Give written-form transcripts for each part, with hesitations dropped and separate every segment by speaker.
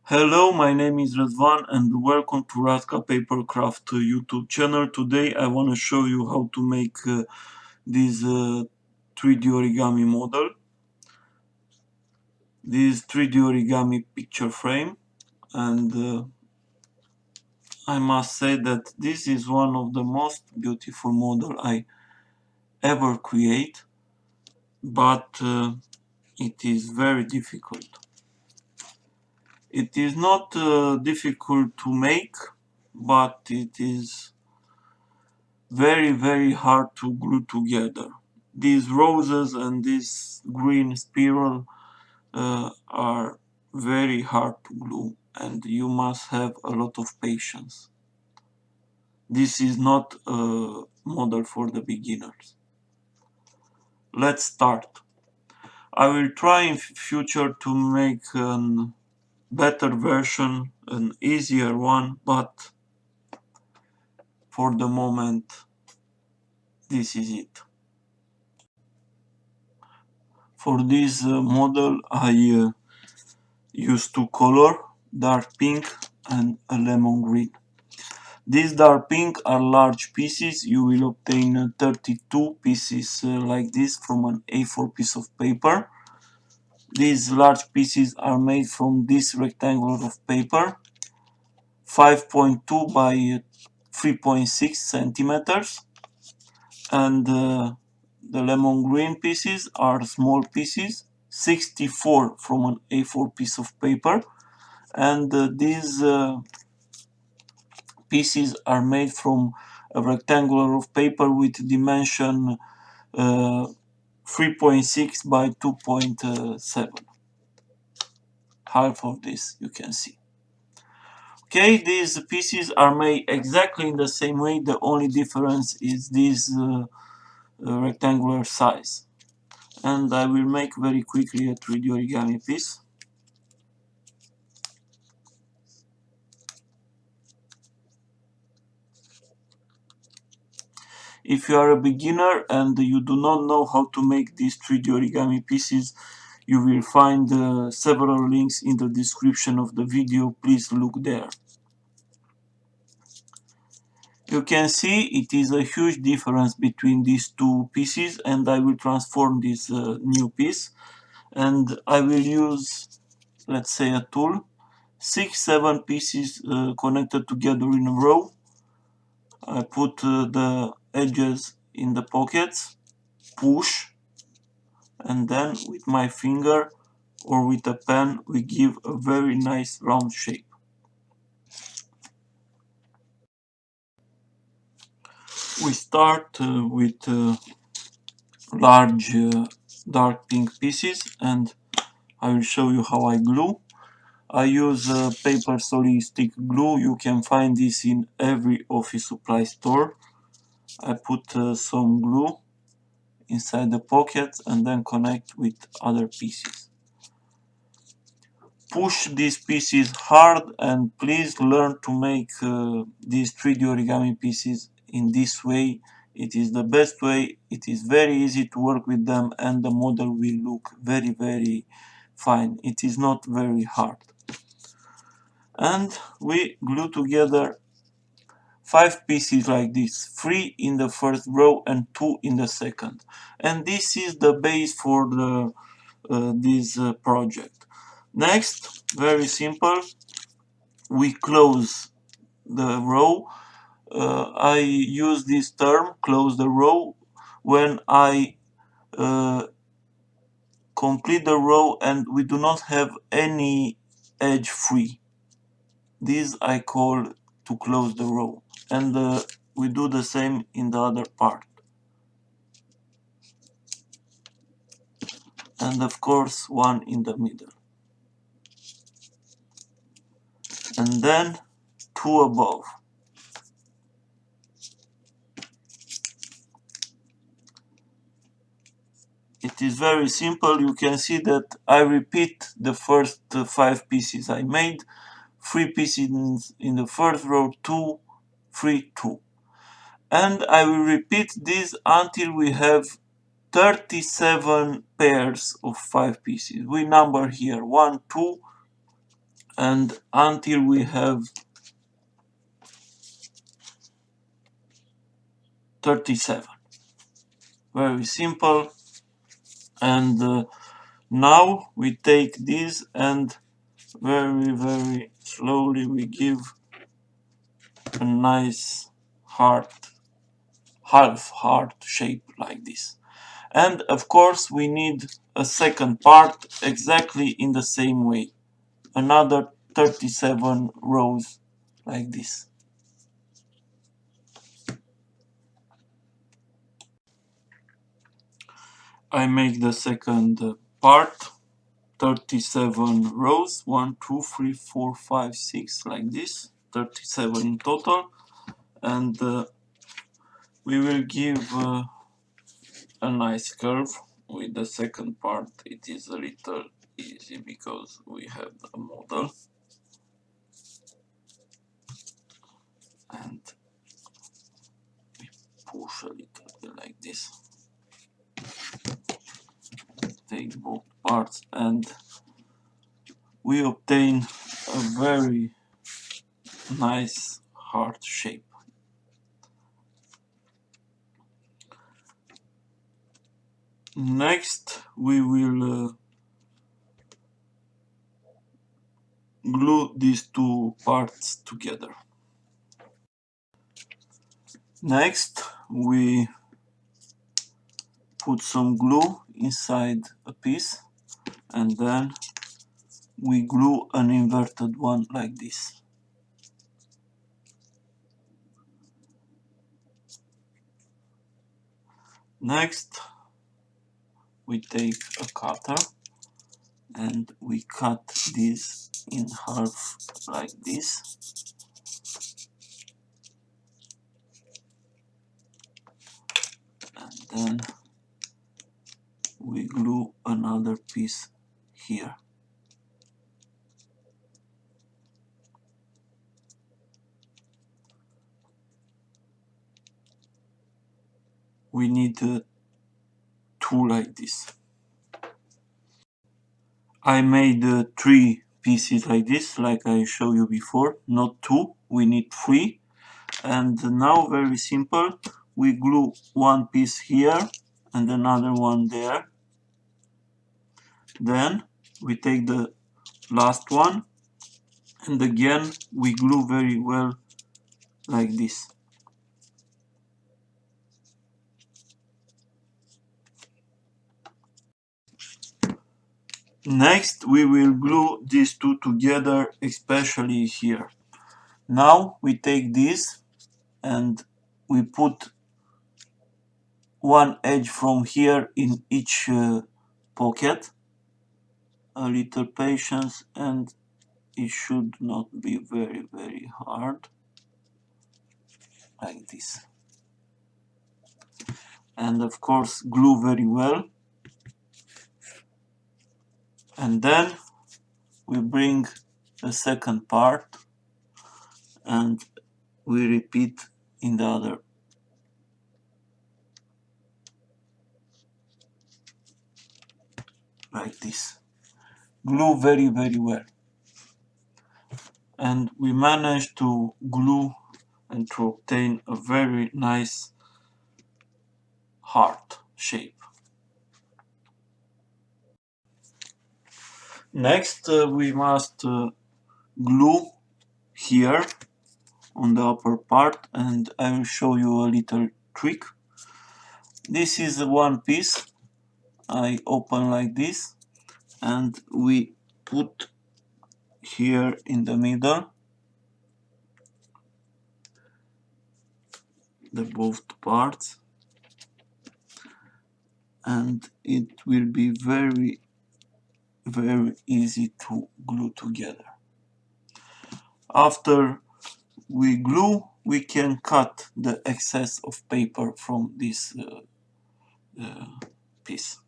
Speaker 1: Hello, my name is Razvan and welcome to Razcapapercraft YouTube channel. Today I want to show you how to make this 3D origami model, this 3D origami picture frame, and I must say that this is one of the most beautiful model I ever create, but it is very difficult. It is not difficult to make, but it is very hard to glue together. These roses and this green spiral are very hard to glue, and you must have a lot of patience. This is not a model for the beginners. Let's start. I will try in future to make a better version, an easier one, but for the moment this is it. For this model I use two colors, dark pink and a lemon green. These dark pink are large pieces. You will obtain 32 pieces like this from an A4 piece of paper. These large pieces are made from this rectangle of paper, 5.2 by 3.6 centimeters, and the lemon green pieces are small pieces, 64 from an A4 piece of paper, and these pieces are made from a rectangular of paper with dimension 3.6 by 2.7, half of this you can see. Okay, these pieces are made exactly in the same way, the only difference is this rectangular size. And I will make very quickly a 3D origami piece. If you are a beginner and you do not know how to make these 3D origami pieces, you will find several links in the description of the video. Please look there. You can see it is a huge difference between these two pieces, and I will transform this new piece, and I will use, let's say, a tool, 6-7 pieces connected together in a row. I put the edges in the pockets, push, and then with my finger or with a pen we give a very nice round shape. We start with large dark pink pieces, and I will show you how I glue. I use paper solid stick glue. You can find this in every office supply store. I put some glue inside the pocket and then connect with other pieces. Push these pieces hard, and please learn to make these 3D origami pieces in this way. It is the best way. It is very easy to work with them, and the model will look very fine. It is not very hard. And we glue together 5 pieces like this, 3 in the first row and 2 in the second. And this is the base for this project. Next, very simple, we close the row. I use this term, close the row, when I complete the row and we do not have any edge free. This I call to close the row, and we do the same in the other part. And of course one in the middle. And then 2 above. It is very simple. You can see that I repeat the first 5 pieces I made. 3 pieces in the first row, 2, 3, 2. And I will repeat this until we have 37 pairs of 5 pieces. We number here 1, 2, and until we have 37. Very simple. And now we take this and very slowly we give a nice heart, half heart shape like this. And of course we need a second part exactly in the same way. Another 37 rows like this. I make the second part, 37 rows, 1, 2, 3, 4, 5, 6, like this, 37 in total. And we will give a nice curve. With the second part it is a little easy because we have a model. And we push a little bit like this. Take both parts and we obtain a very nice heart shape. Next we will glue these two parts together. Next we put some glue inside a piece and then we glue an inverted one like this. Next we take a cutter and we cut this in half like this. And then we glue another piece here. We need two like this. I made 3 pieces like this, like I showed you before, not 2, we need 3. And now very simple, we glue one piece here and another one there. Then we take the last one and again we glue very well like this. Next we will glue these two together, especially here. Now we take this and we put one edge from here in each pocket. A little patience and it should not be very hard, like this. And of course glue very well. And then we bring the second part and we repeat in the other. Like this. Glue very well. And we managed to glue and to obtain a very nice heart shape. Next we must glue here on the upper part, and I will show you a little trick. This is one piece I open like this and we put here in the middle the both parts, and it will be very easy to glue together. After we glue, we can cut the excess of paper from this piece.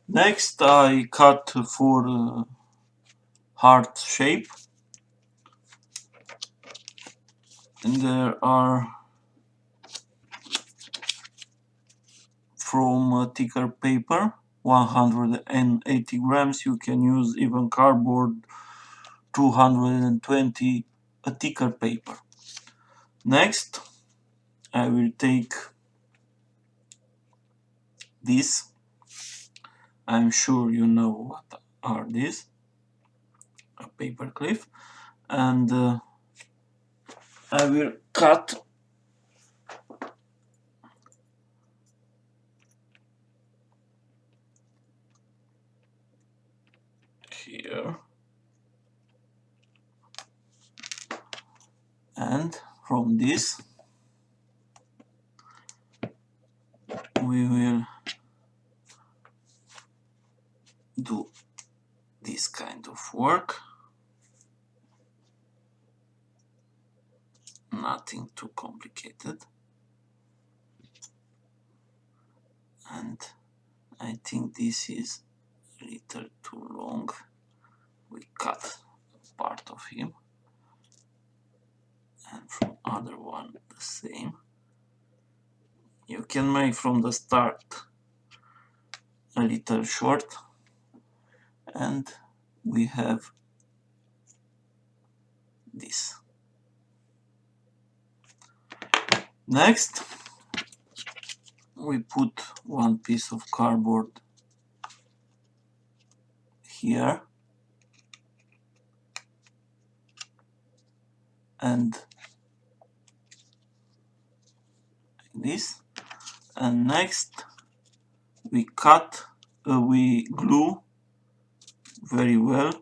Speaker 1: Next I cut for heart shape, and there are from thicker paper 180 grams. You can use even cardboard 220, a thicker paper. Next, I will take this. I'm sure you know what are these. A paper clip, and I will cut here, and from this we will do this kind of work. Nothing too complicated, and I think this is a little too long. We cut part of him, and from other one the same. You can make from the start a little short, and we have this. Next, we put one piece of cardboard here, and this, and next we glue very well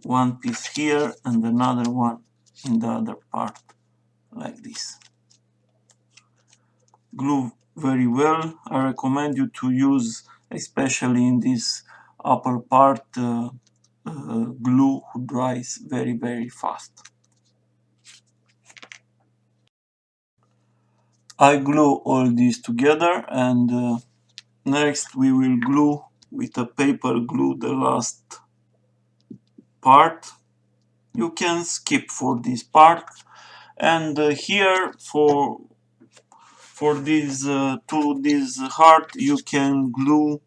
Speaker 1: one piece here and another one in the other part, like this. Glue very well. I recommend you to use, especially in this upper part, glue who dries very fast. I glue all these together, and next we will glue with a paper glue the last part. You can skip for this part, and here for this to this heart you can glue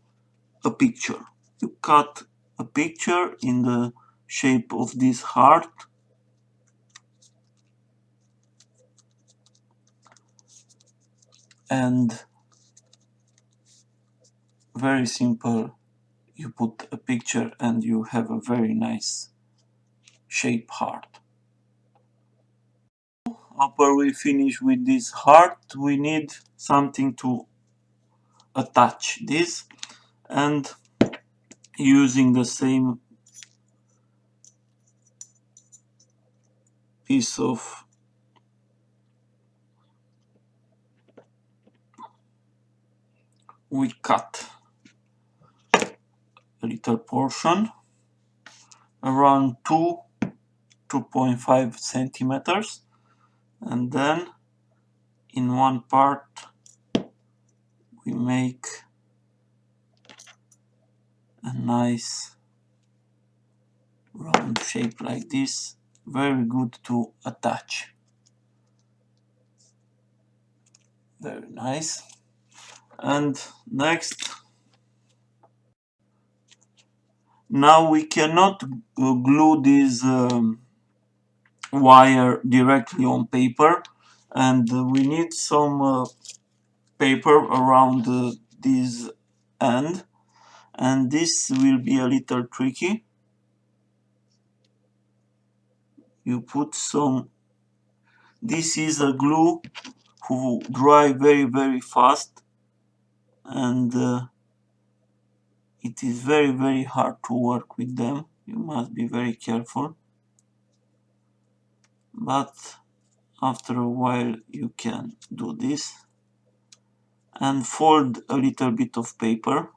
Speaker 1: a picture. You cut a picture in the shape of this heart, and very simple, you put a picture and you have a very nice shape heart. After we finish with this heart, we need something to attach this, and using the same piece of we cut a little portion around 2.5 centimeters, and then in one part we make a nice round shape like this, very good to attach. Very nice. And next, now we cannot glue this wire directly on paper, and we need some paper around this end, and this will be a little tricky. You put some, this is a glue who dry very fast, and it is very hard to work with them. You must be very careful, but after a while you can do this and fold a little bit of paper,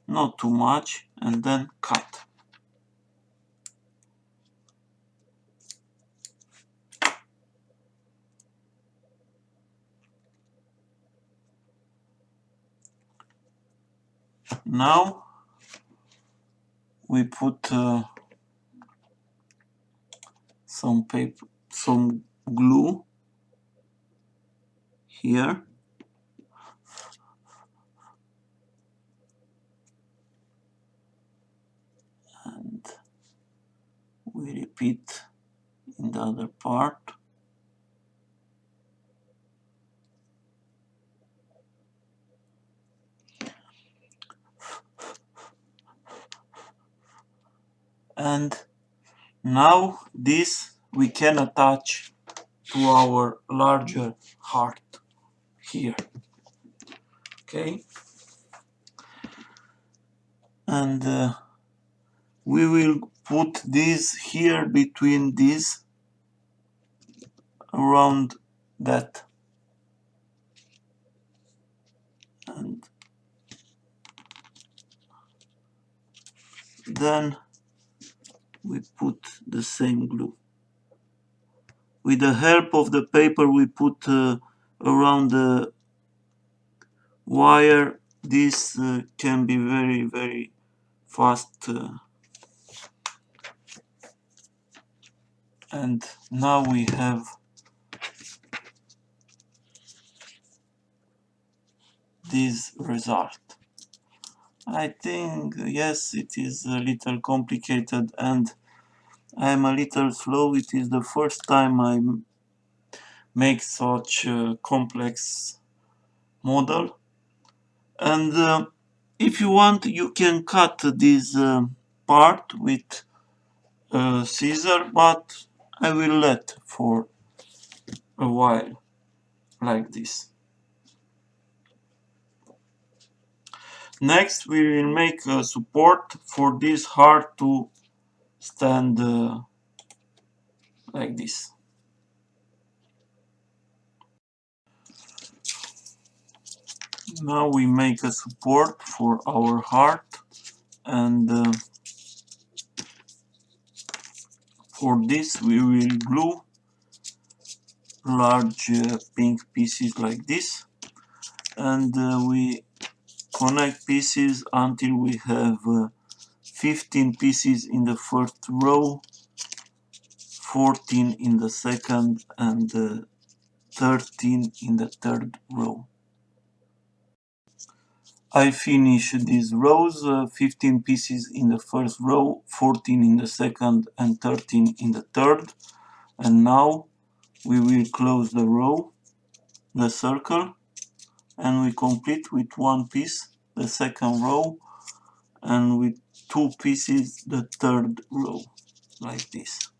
Speaker 1: not too much, and then cut. Now we put some paper, some glue here, repeat in the other part. And now this we can attach to our larger heart here. Okay, and we will put this here between these, around that, and then we put the same glue. With the help of the paper we put around the wire, this can be very fast, and now we have this result. I think, yes, it is a little complicated and I am a little slow. It is the first time I make such a complex model, and if you want you can cut this part with a scissor, but I will let for a while like this. Next we will make a support for this heart to stand like this. Now we make a support for our heart, and for this we will glue large pink pieces like this, and we connect pieces until we have 15 pieces in the first row, 14 in the second, and 13 in the third row. I finish these rows, 15 pieces in the first row, 14 in the second, and 13 in the third. And now we will close the row, the circle, and we complete with one piece the second row, and with two pieces the third row, like this.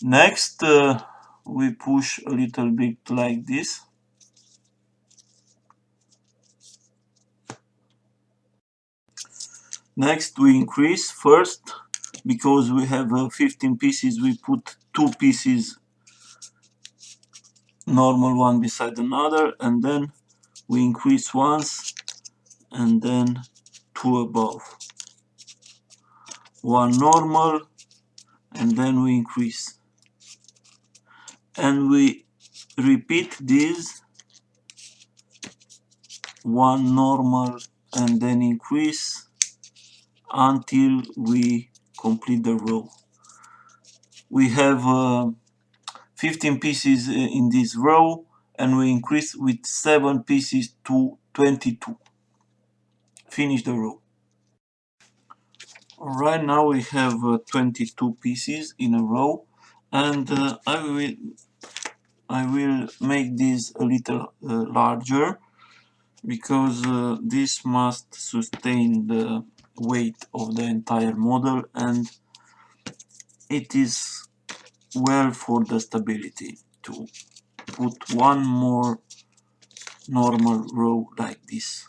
Speaker 1: Next we push a little bit like this. Next we increase first, because we have 15 pieces, we put two pieces normal one beside another, and then we increase once and then two above, one normal, and then we increase, and we repeat this, one normal and then increase until we complete the row. We have 15 pieces in this row, and we increase with 7 pieces to 22. Finish the row. Right now we have 22 pieces in a row, and I will make this a little larger, because this must sustain the weight of the entire model, and it is well for the stability to put one more normal row like this.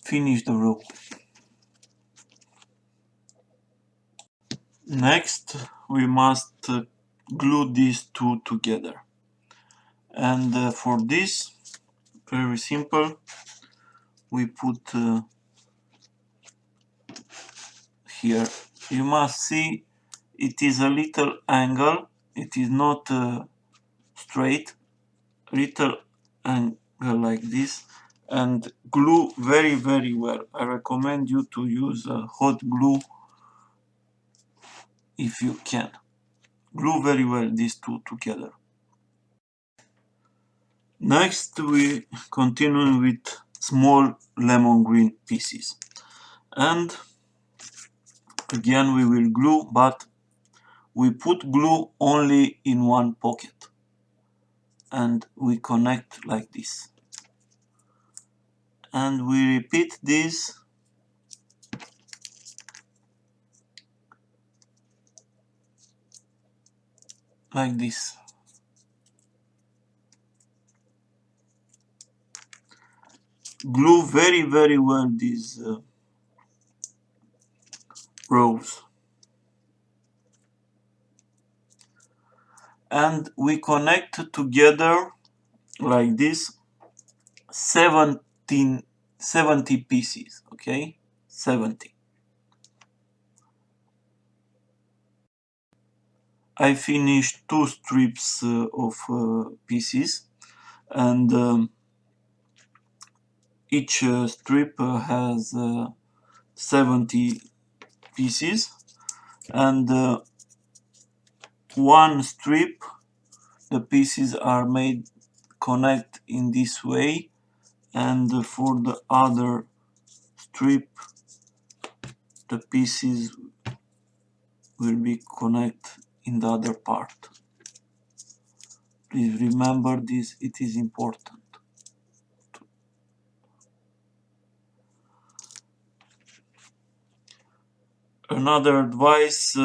Speaker 1: Finish the row. Next we must glue these two together, and for this, very simple, we put here. You must see it is a little angle, it is not straight, little angle like this, and glue very well. I recommend you to use hot glue if you can. Glue very well these two together. Next we continue with small lemon green pieces, and again we will glue, but we put glue only in one pocket and we connect like this, and we repeat this like this. Glue very well these rows, and we connect together like this 70 pieces, okay? 70. I finished two strips of pieces, and each strip has 70 pieces, and one strip the pieces are made connect in this way, and for the other strip the pieces will be connect in the other part. Please remember this, it is important. Another advice,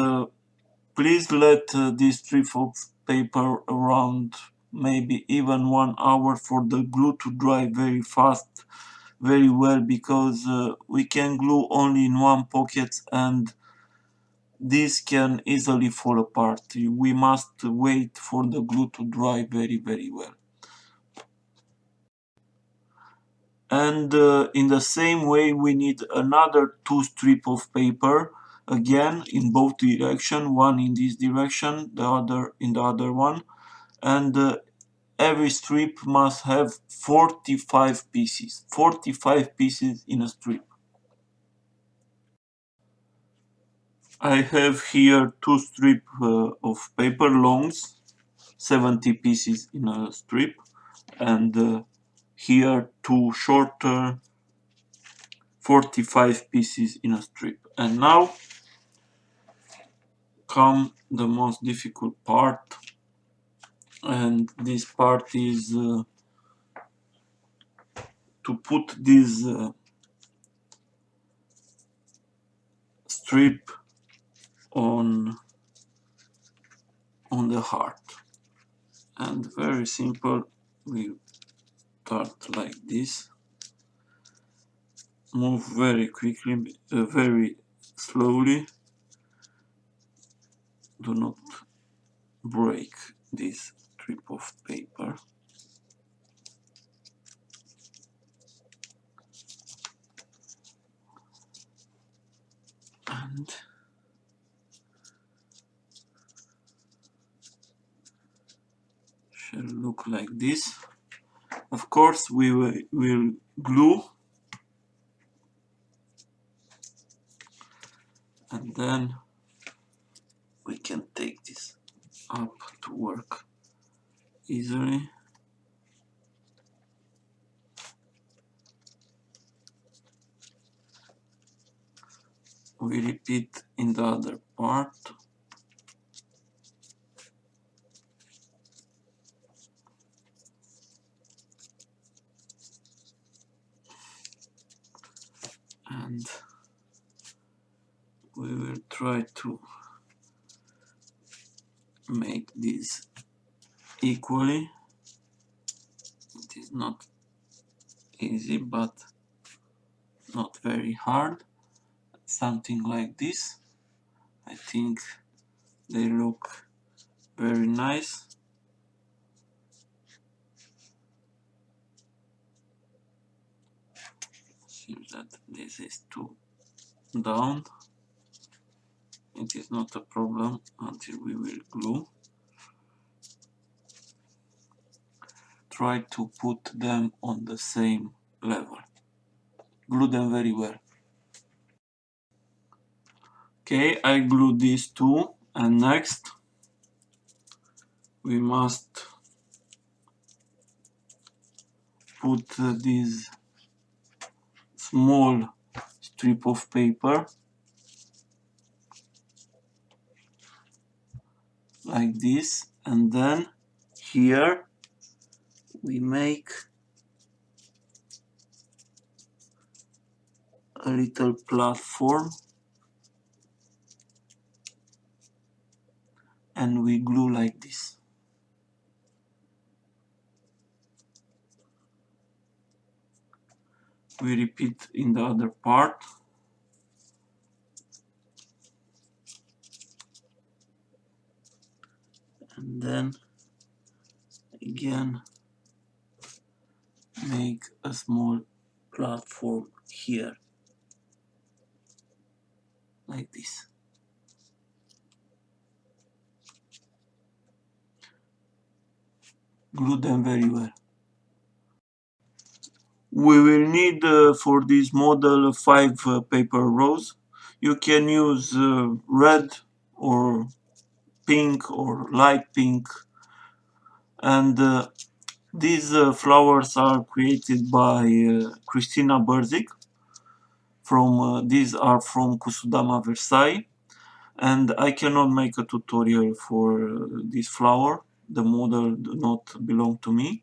Speaker 1: please let this strip of paper around maybe even 1 hour for the glue to dry very fast, very well, because we can glue only in one pocket and this can easily fall apart. We must wait for the glue to dry very well. And in the same way we need another two strips of paper, again in both directions, one in this direction, the other in the other one, and every strip must have 45 pieces. 45 pieces in a strip. I have here two strips of paper longs, 70 pieces in a strip, and here two shorter 45 pieces in a strip. And now come the most difficult part, and this part is to put this strip on the heart. And very simple, we start like this, move very quickly, very slowly, do not break this strip of paper. And shall look like this. Of course we will glue, and then we can take this up to work easily. We repeat in the other part. And we will try to make this equally. It is not easy, but not very hard. Something like this. I think they look very nice. Seems that this is too down. It is not a problem until we will glue. Try to put them on the same level. Glue them very well. Okay, I glued these two, And next we must put this small strip of paper like this, and then here we make a little platform and we glue like this. We repeat in the other part. And then again make a small platform here like this. Glue them very well. We will need for this model 5 paper rows. You can use red or pink or light pink, and these flowers are created by Krystyna Burczyk. These are from Kusudama Versailles, and I cannot make a tutorial for this flower. The model do not belong to me,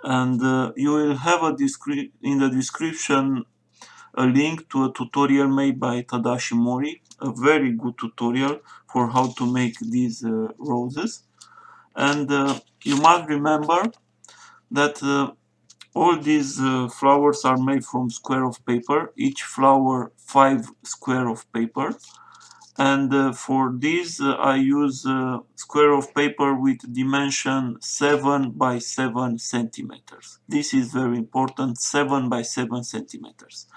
Speaker 1: and you will have in the description a link to a tutorial made by Tadashi Mori, a very good tutorial for how to make these roses. And you must remember that all these flowers are made from square of paper, each flower 5 square of paper. And for this I use square of paper with dimension 7 by 7 centimeters. This is very important, 7 by 7 centimeters.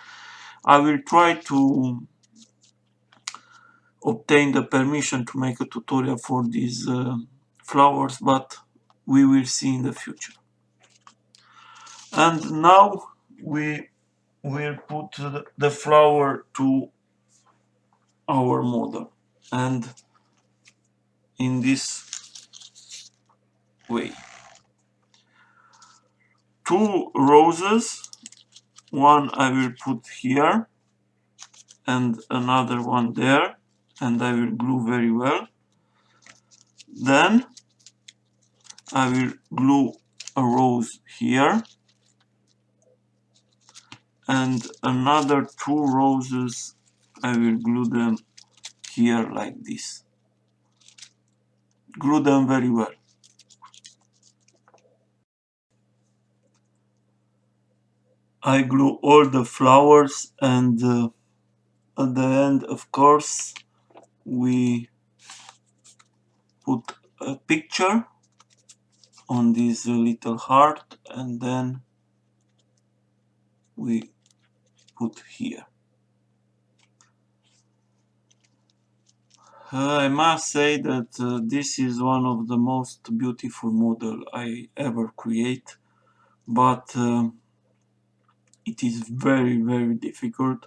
Speaker 1: I will try to obtain the permission to make a tutorial for these flowers, but we will see in the future. And now we will put the flower to our model, and in this way. 2 roses, one I will put here and another one there, and I will glue very well. Then I will glue a rose here and another 2 roses. I will glue them here like this. Glue them very well. I glue all the flowers, and at the end, of course, we put a picture on this little heart, and then we put here. I must say that this is one of the most beautiful model I ever create, but it is very difficult.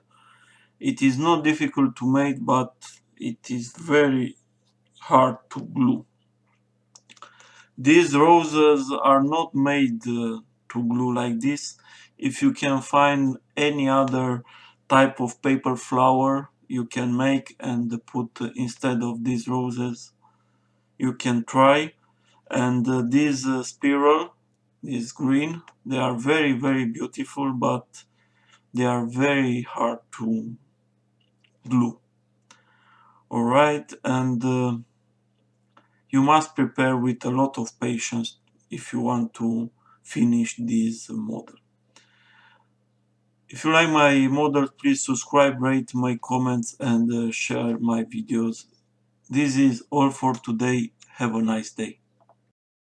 Speaker 1: It is not difficult to make, but it is very hard to glue. These roses are not made to glue like this. If you can find any other type of paper flower you can make and put instead of these roses, you can try. And this spiral, this green, they are very beautiful, but they are very hard to glue. Alright, and you must prepare with a lot of patience if you want to finish this model. If you like my model, please subscribe, rate my comments, and share my videos. This is all for today. Have a nice day.